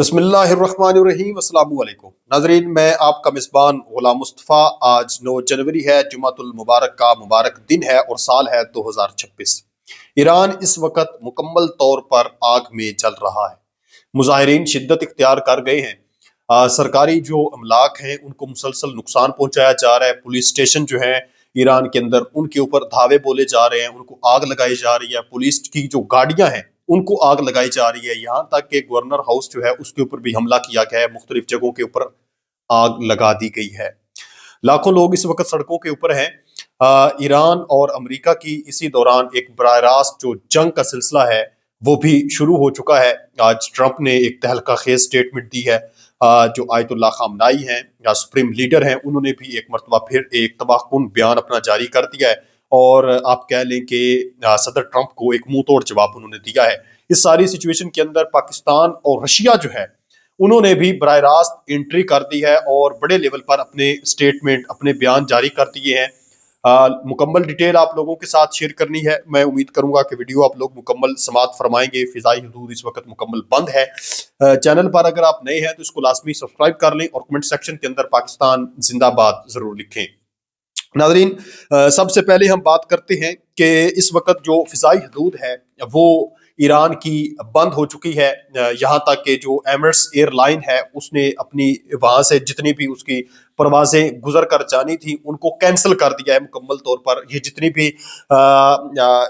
بسم اللہ الرحمن الرحیم، السلام علیکم ناظرین، میں آپ کا میزبان غلام مصطفیٰ۔ آج 9 جنوری ہے، جمعۃ المبارک کا مبارک دن ہے اور سال ہے 2026۔ ایران اس وقت مکمل طور پر آگ میں جل رہا ہے۔ مظاہرین شدت اختیار کر گئے ہیں۔ سرکاری جو املاک ہیں ان کو مسلسل نقصان پہنچایا جا رہا ہے۔ پولیس اسٹیشن جو ہیں ایران کے اندر ان کے اوپر دھاوے بولے جا رہے ہیں، ان کو آگ لگائی جا رہی ہے۔ پولیس کی جو گاڑیاں ہیں ان کو آگ لگائی جا رہی ہے، یہاں تک کہ گورنر ہاؤس جو ہے اس کے اوپر بھی حملہ کیا گیا ہے، مختلف جگہوں کے اوپر آگ لگا دی گئی ہے۔ لاکھوں لوگ اس وقت سڑکوں کے اوپر ہیں۔ ایران اور امریکہ کی اسی دوران ایک براہ راست جو جنگ کا سلسلہ ہے وہ بھی شروع ہو چکا ہے۔ آج ٹرمپ نے ایک تہلکہ خیز سٹیٹمنٹ دی ہے۔ جو آیت اللہ خامنائی ہیں یا سپریم لیڈر ہیں، انہوں نے بھی ایک مرتبہ پھر ایک تباہ کن بیان اپنا جاری کر دیا ہے، اور آپ کہہ لیں کہ صدر ٹرمپ کو ایک منہ توڑ جواب انہوں نے دیا ہے۔ اس ساری سچویشن کے اندر پاکستان اور رشیا جو ہے انہوں نے بھی براہ راست انٹری کر دی ہے اور بڑے لیول پر اپنے سٹیٹمنٹ، اپنے بیان جاری کر دیے ہیں۔ مکمل ڈیٹیل آپ لوگوں کے ساتھ شیئر کرنی ہے۔ میں امید کروں گا کہ ویڈیو آپ لوگ مکمل سماعت فرمائیں گے۔ فضائی حدود اس وقت مکمل بند ہے۔ چینل پر اگر آپ نئے ہیں تو اس کو لازمی سبسکرائب کر لیں اور کمنٹ سیکشن کے اندر پاکستان زندہ باد ضرور لکھیں۔ ناظرین، سب سے پہلے ہم بات کرتے ہیں کہ اس وقت جو فضائی حدود ہے وہ ایران کی بند ہو چکی ہے۔ یہاں تک کہ جو ایمریٹس ایئر لائن ہے اس نے اپنی وہاں سے جتنی بھی اس کی پروازیں گزر کر جانی تھی ان کو کینسل کر دیا ہے مکمل طور پر۔ یہ جتنی بھی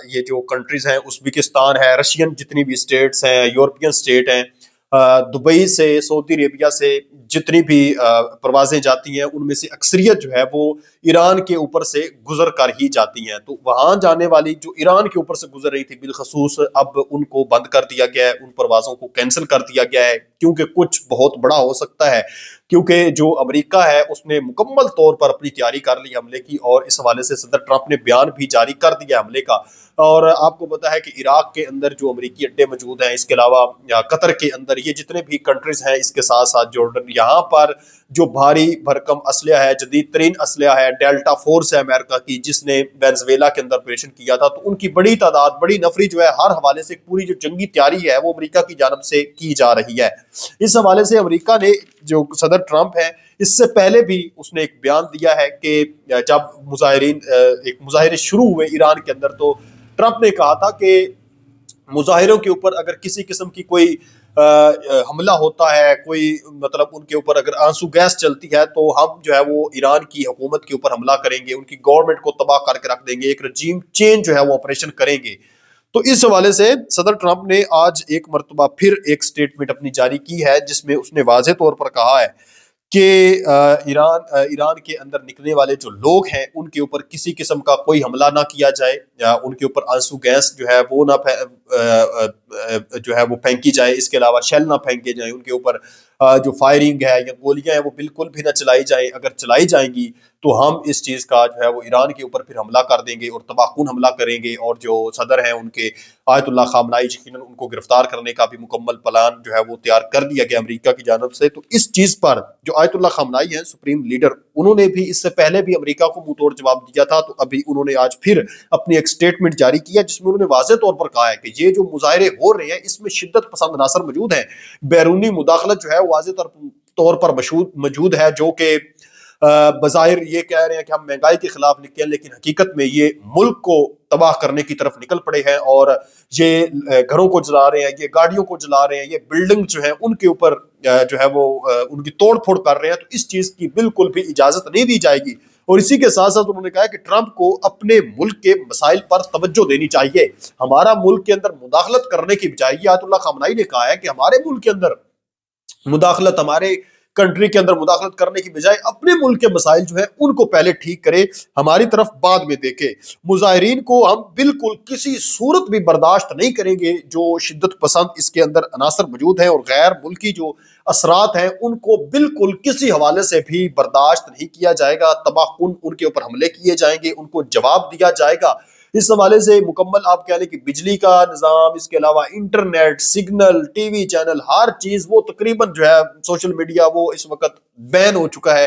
یہ جو کنٹریز ہیں، ازبکستان ہے، رشین جتنی بھی اسٹیٹس ہیں، یورپین اسٹیٹ ہیں، دبئی سے، سعودی عربیہ سے جتنی بھی پروازیں جاتی ہیں ان میں سے اکثریت جو ہے وہ ایران کے اوپر سے گزر کر ہی جاتی ہیں۔ تو وہاں جانے والی جو ایران کے اوپر سے گزر رہی تھی بالخصوص، اب ان کو بند کر دیا گیا ہے، ان پروازوں کو کینسل کر دیا گیا ہے، کیونکہ کچھ بہت بڑا ہو سکتا ہے۔ کیونکہ جو امریکہ ہے اس نے مکمل طور پر اپنی تیاری کر لی حملے کی، اور اس حوالے سے صدر ٹرمپ نے بیان بھی جاری کر دیا حملے کا۔ اور آپ کو پتا ہے کہ عراق کے اندر جو امریکی اڈے موجود ہیں، اس کے علاوہ قطر کے اندر یہ جتنے بھی کنٹریز ہیں، اس کے ساتھ ساتھ جارڈن، یہاں پر جو بھاری بھرکم اسلحہ ہے، جدید ترین اسلحہ ہے، ڈیلٹا فورس ہے امریکہ کی جس نے وینزویلا کے اندر آپریشن کیا تھا، تو ان کی بڑی تعداد، بڑی نفری جو ہے ہر حوالے سے پوری جو جنگی تیاری ہے وہ امریکہ کی جانب سے کی جا رہی ہے۔ اس حوالے سے امریکہ نے، جو صدر ٹرمپ ہے، اس سے پہلے بھی اس نے ایک بیان دیا ہے کہ جب ایک مظاہرے شروع ہوئے ایران کے اندر، تو ٹرمپ نے کہا تھا کہ مظاہروں کے اوپر اگر کسی قسم کی کوئی حملہ ہوتا ہے، کوئی مطلب ان کے اوپر اگر آنسو گیس چلتی ہے، تو ہم جو ہے وہ ایران کی حکومت کے اوپر حملہ کریں گے، ان کی گورنمنٹ کو تباہ کر کے رکھ دیں گے، ایک رجیم چینج جو ہے وہ آپریشن کریں گے۔ تو اس حوالے سے صدر ٹرمپ نے آج ایک مرتبہ پھر ایک سٹیٹمنٹ اپنی جاری کی ہے، جس میں اس نے واضح طور پر کہا ہے کہ ایران کے اندر نکلنے والے جو لوگ ہیں ان کے اوپر کسی قسم کا کوئی حملہ نہ کیا جائے، یا ان کے اوپر آنسو گیس جو ہے وہ وہ پھینکی جائے، اس کے علاوہ شیل نہ پھینکے جائیں ان کے اوپر، جو فائرنگ ہے یا گولیاں ہیں وہ بالکل بھی نہ چلائی جائیں۔ اگر چلائی جائیں گی تو ہم اس چیز کا جو ہے وہ ایران کے اوپر پھر حملہ کر دیں گے اور تباہ کن حملہ کریں گے، اور جو صدر ہیں ان کے آیت اللہ خامنائی، یقیناً ان کو گرفتار کرنے کا بھی مکمل پلان جو ہے وہ تیار کر دیا گیا امریکہ کی جانب سے۔ تو اس چیز پر جو آیت اللہ خامنائی ہیں، سپریم لیڈر، انہوں نے بھی اس سے پہلے بھی امریکہ کو منہ توڑ جواب دیا تھا، تو ابھی انہوں نے آج پھر اپنی ایک سٹیٹمنٹ جاری کیا جس میں انہوں نے واضح طور پر کہا ہے کہ یہ جو مظاہرے ہو رہے ہیں اس میں شدت پسند عناصر موجود ہیں، بیرونی مداخلت جو ہے وہ واضح طور پر موجود ہے، جو کہ بظاہر یہ کہہ رہے ہیں کہ ہم مہنگائی کے خلاف نکلے ہیں، لیکن حقیقت میں یہ ملک کو تباہ کرنے کی طرف نکل پڑے ہیں، اور یہ گھروں کو جلا رہے ہیں، یہ گاڑیوں کو جلا رہے ہیں، یہ بلڈنگ جو ہیں ان کے اوپر جو ہے وہ ان کی توڑ پھوڑ کر رہے ہیں۔ تو اس چیز کی بالکل بھی اجازت نہیں دی جائے گی، اور اسی کے ساتھ ساتھ انہوں نے کہا کہ ٹرمپ کو اپنے ملک کے مسائل پر توجہ دینی چاہیے۔ ہمارا ملک کے اندر مداخلت کرنے کی بجائے، یہ آیت اللہ خامنائی نے کہا ہے کہ ہمارے ملک کے اندر مداخلت، ہمارے کنٹری کے اندر مداخلت کرنے کی بجائے اپنے ملک کے مسائل جو ہیں ان کو پہلے ٹھیک کرے، ہماری طرف بعد میں دیکھے۔ مظاہرین کو ہم بالکل کسی صورت بھی برداشت نہیں کریں گے، جو شدت پسند اس کے اندر عناصر موجود ہیں اور غیر ملکی جو اثرات ہیں ان کو بالکل کسی حوالے سے بھی برداشت نہیں کیا جائے گا۔ تباہ کن ان کے اوپر حملے کیے جائیں گے، ان کو جواب دیا جائے گا۔ اس حوالے سے مکمل آپ کہہ لیں کہ بجلی کا نظام، اس کے علاوہ internet, signal, TV channel, ہر چیز وہ تقریباً جو ہے سوشل میڈیا وہ اس وقت بین ہو چکا ہے۔